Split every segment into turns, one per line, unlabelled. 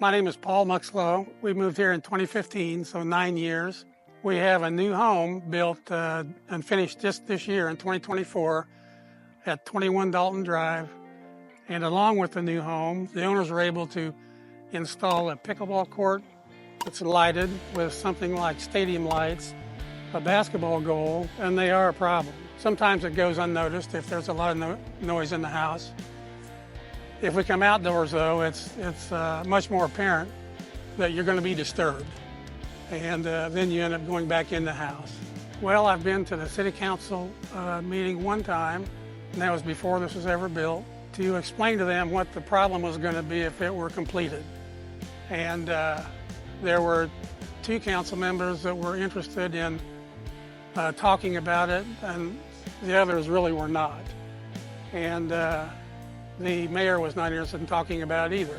My name is Paul Muxlow. We moved here in 2015, so 9 years. We have a new home built and finished just this year in 2024 at 21 Dalton Drive. And along with the new home, the owners were able to install a pickleball court that's lighted with something like stadium lights, a basketball goal, and they are a problem. Sometimes it goes unnoticed if there's a lot of noise in the house. If we come outdoors, though, it's much more apparent that you're going to be disturbed, and then you end up going back in the house. Well, I've been to the city council meeting one time, and that was before this was ever built, to explain to them what the problem was going to be if it were completed. And there were 2 council members that were interested in talking about it, and the others really were not. And the mayor was not interested in talking about it either.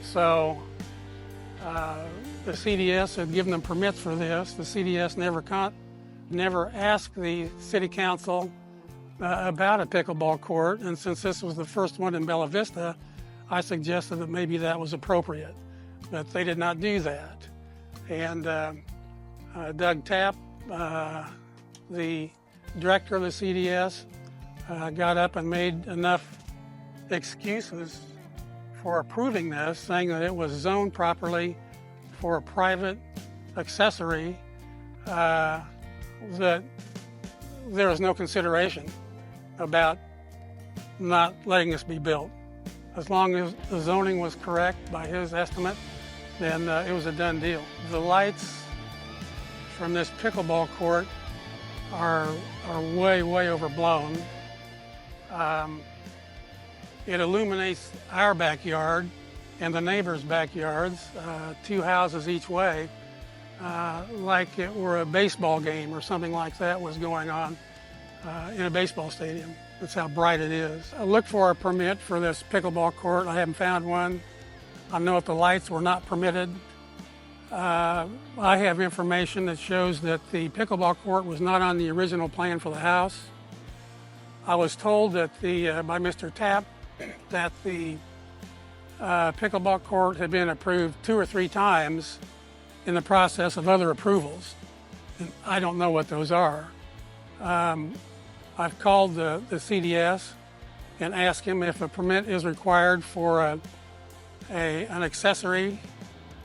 So the CDS had given them permits for this. The CDS never asked the city council about a pickleball court, and since this was the first one in Bella Vista, I suggested that maybe that was appropriate, but they did not do that. And Doug Tapp, the director of the CDS, got up and made enough excuses for approving this, saying that it was zoned properly for a private accessory, that there was no consideration about not letting this be built. As long as the zoning was correct by his estimate, then it was a done deal. The lights from this pickleball court are way, way overblown. It illuminates our backyard and the neighbors' backyards, 2 houses each way, like it were a baseball game or something like that was going on in a baseball stadium. That's how bright it is. I looked for a permit for this pickleball court. I haven't found one. I know if the lights were not permitted. I have information that shows that the pickleball court was not on the original plan for the house. I was told that by Mr. Tapp that the pickleball court had been approved 2 or 3 times in the process of other approvals. And I don't know what those are. I've called the CDS and asked him if a permit is required for an accessory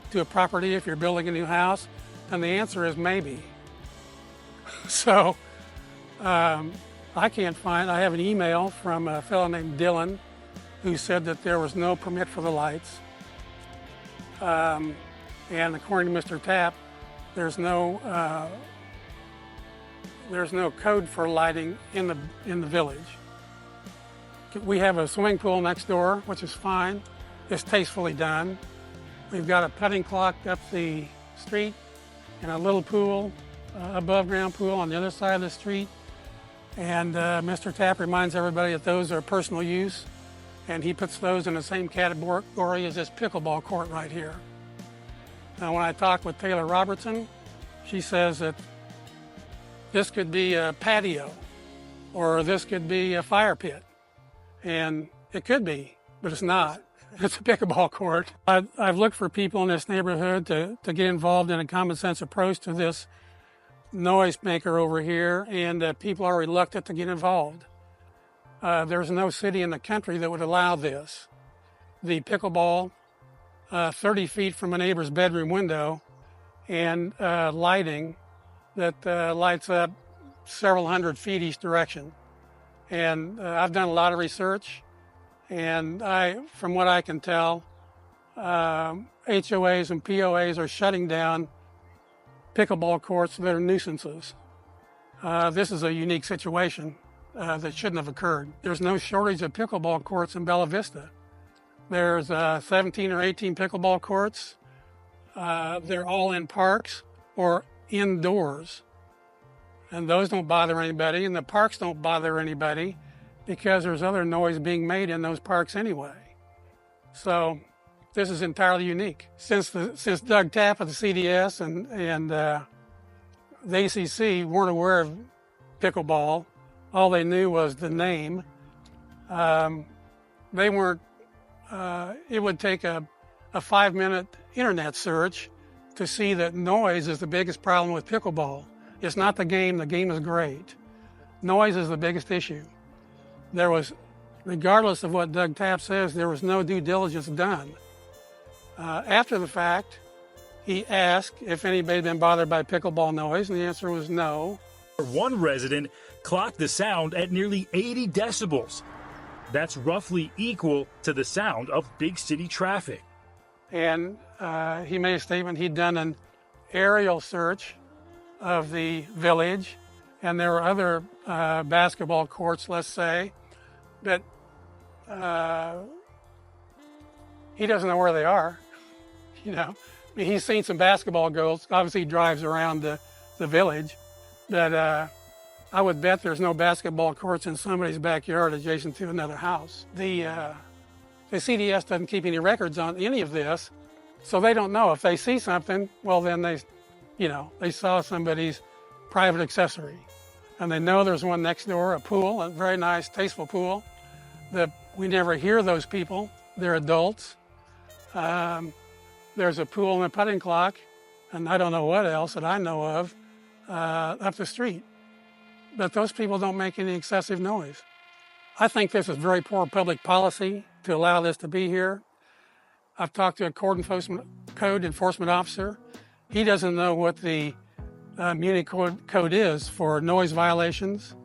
to a property if you're building a new house, and the answer is maybe. So I can't find. I have an email from a fellow named Dylan who said that there was no permit for the lights, and according to Mr. Tapp, there's no code for lighting in the village. We have a swimming pool next door, which is fine. It's tastefully done. We've got a putting clock up the street and a little pool, above ground pool on the other side of the street. And Mr. Tapp reminds everybody that those are personal use, and he puts those in the same category as this pickleball court right here. Now, when I talked with Taylor Robertson, she says that this could be a patio or this could be a fire pit. And it could be, but it's not. It's a pickleball court. I've looked for people in this neighborhood to get involved in a common sense approach to this noise maker over here, and people are reluctant to get involved. There's no city in the country that would allow this. The pickleball, 30 feet from a neighbor's bedroom window, and lighting that lights up several hundred feet each direction. And I've done a lot of research, and from what I can tell, HOAs and POAs are shutting down pickleball courts that are nuisances. This is a unique situation that shouldn't have occurred. There's no shortage of pickleball courts in Bella Vista. There's 17 or 18 pickleball courts. They're all in parks or indoors. And those don't bother anybody, and the parks don't bother anybody because there's other noise being made in those parks anyway. So this is entirely unique. Since Doug Tapp of the CDS and the ACC weren't aware of pickleball, all they knew was the name. They weren't. It would take a a 5-minute internet search to see that noise is the biggest problem with pickleball. It's not the game is great. Noise is the biggest issue. There was, regardless of what Doug Tapp says, there was no due diligence done. After the fact, he asked if anybody had been bothered by pickleball noise, and the answer was no.
One resident clocked the sound at nearly 80 decibels. That's roughly equal to the sound of big city traffic.
And he made a statement he'd done an aerial search of the village, and there were other basketball courts, let's say, but he doesn't know where they are. You know, I mean, he's seen some basketball goals. Obviously, he drives around the village, but I would bet there's no basketball courts in somebody's backyard adjacent to another house. The CDS doesn't keep any records on any of this, so they don't know. If they see something, well, then they saw somebody's private accessory, and they know there's one next door, a pool, a very nice, tasteful pool. We never hear those people. They're adults. There's a pool and a putting clock, and I don't know what else that I know of up the street. But those people don't make any excessive noise. I think this is very poor public policy to allow this to be here. I've talked to a code enforcement officer. He doesn't know what the Muni code is for noise violations.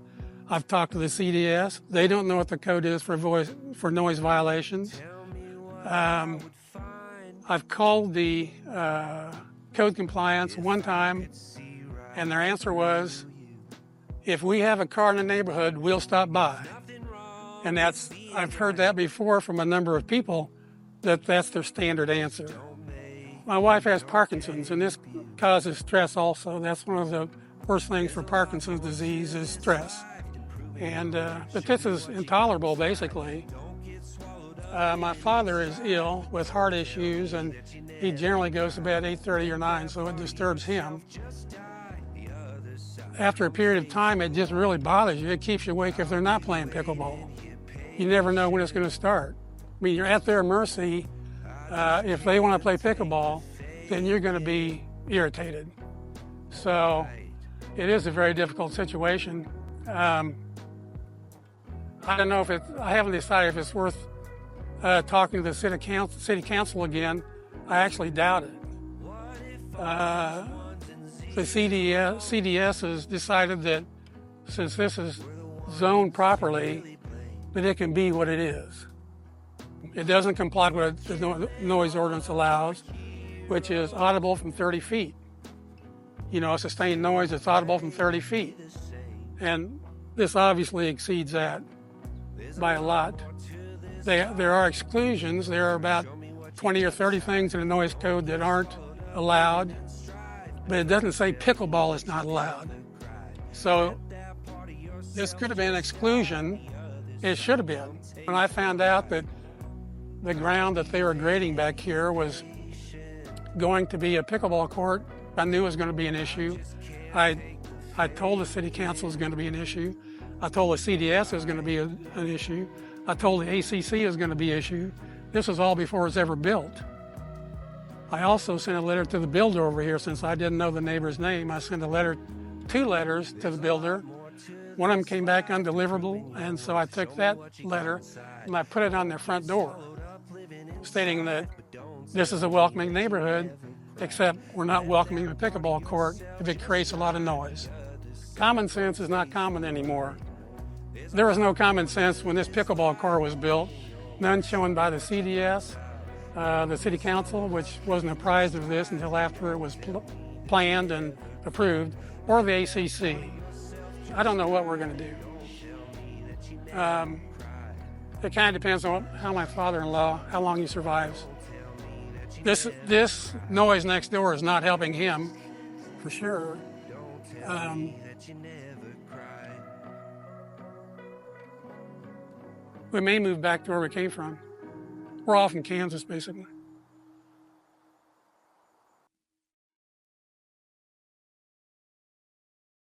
I've talked to the CDS. They don't know what the code is for noise violations. I've called the code compliance one time, and their answer was, if we have a car in the neighborhood, we'll stop by. And I've heard that before from a number of people, that's their standard answer. My wife has Parkinson's, and this causes stress also. That's one of the worst things for Parkinson's disease is stress. But this is intolerable, basically. My father is ill with heart issues, and he generally goes to bed 8:30 or 9, so it disturbs him. After a period of time, it just really bothers you. It keeps you awake if they're not playing pickleball. You never know when it's going to start. I mean, you're at their mercy. If they want to play pickleball, then you're going to be irritated. So it is a very difficult situation. I don't know I haven't decided if it's worth talking to the city council again. I actually doubt it. The CDS has decided that since this is zoned properly, that it can be what it is. It doesn't comply with what the noise ordinance allows, which is audible from 30 feet. You know, a sustained noise that's audible from 30 feet. And this obviously exceeds that by a lot. There are exclusions. There are about 20 or 30 things in the noise code that aren't allowed, but it doesn't say pickleball is not allowed. So this could have been an exclusion. It should have been. When I found out that the ground that they were grading back here was going to be a pickleball court, I knew it was going to be an issue. I told the city council it was going to be an issue. I told the CDS it was going to be an issue. I told the ACC it was going to be an issue. This was all before it was ever built. I also sent a letter to the builder over here since I didn't know the neighbor's name. I sent two letters to the builder. One of them came back undeliverable, and so I took that letter and I put it on their front door, stating that this is a welcoming neighborhood, except we're not welcoming the pickleball court if it creates a lot of noise. Common sense is not common anymore. There was no common sense when this pickleball court was built, none shown by the CDS, the city council, which wasn't apprised of this until after it was planned and approved, or the ACC. I don't know what we're going to do. It kind of depends on how my father-in-law, how long he survives. This noise next door is not helping him, for sure. We may move back to where we came from. We're all from Kansas, basically.